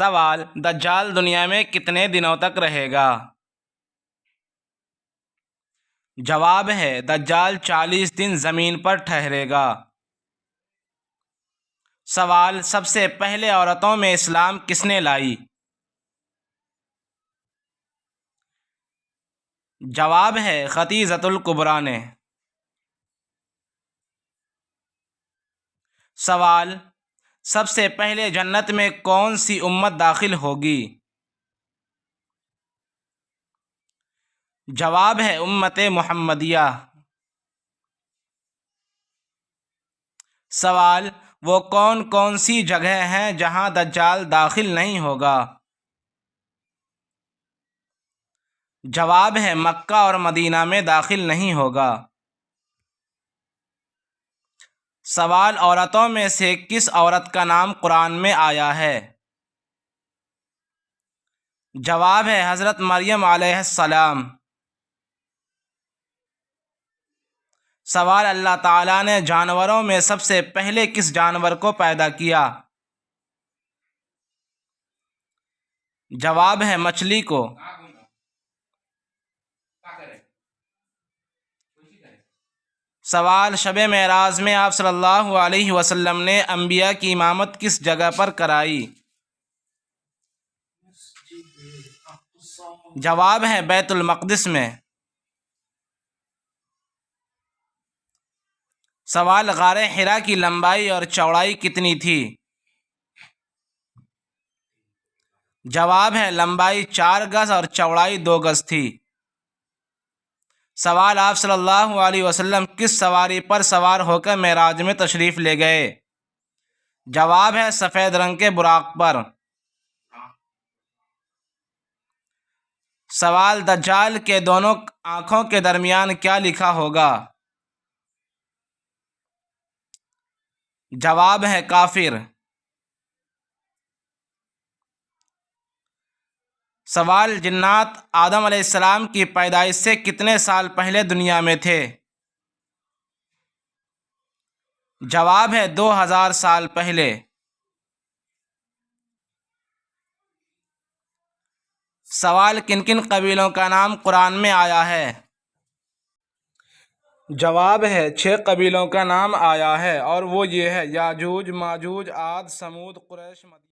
سوال: دجال دنیا میں کتنے دنوں تک رہے گا؟ جواب ہے: دجال 40 دن زمین پر ٹھہرے گا۔ سوال: سب سے پہلے عورتوں میں اسلام کس نے لائی؟ جواب ہے: خدیجۃ الکبریٰ نے۔ سوال: سب سے پہلے جنت میں کون سی امت داخل ہوگی؟ جواب ہے: امت محمدیہ۔ سوال: وہ کون کون سی جگہ ہیں جہاں دجال داخل نہیں ہوگا؟ جواب ہے: مکہ اور مدینہ میں داخل نہیں ہوگا۔ سوال: عورتوں میں سے کس عورت کا نام قرآن میں آیا ہے؟ جواب ہے: حضرت مریم علیہ السلام۔ سوال: اللہ تعالیٰ نے جانوروں میں سب سے پہلے کس جانور کو پیدا کیا؟ جواب ہے: مچھلی کو۔ سوال: شب معراج میں آپ صلی اللہ علیہ وسلم نے انبیاء کی امامت کس جگہ پر کرائی؟ جواب ہے: بیت المقدس میں۔ سوال: غار حرا کی لمبائی اور چوڑائی کتنی تھی؟ جواب ہے: لمبائی 4 گز اور چوڑائی 2 گز تھی۔ سوال: آپ صلی اللہ علیہ وسلم کس سواری پر سوار ہو کر معراج میں تشریف لے گئے؟ جواب ہے: سفید رنگ کے براق پر۔ سوال: دجال کے دونوں آنکھوں کے درمیان کیا لکھا ہوگا؟ جواب ہے: کافر۔ سوال: جنات آدم علیہ السلام کی پیدائش سے کتنے سال پہلے دنیا میں تھے؟ جواب ہے: 2000 سال پہلے۔ سوال: کن کن قبیلوں کا نام قرآن میں آیا ہے؟ جواب ہے: 6 قبیلوں کا نام آیا ہے اور وہ یہ ہے: یاجوج، ماجوج، عاد، ثمود، قریش، مدین۔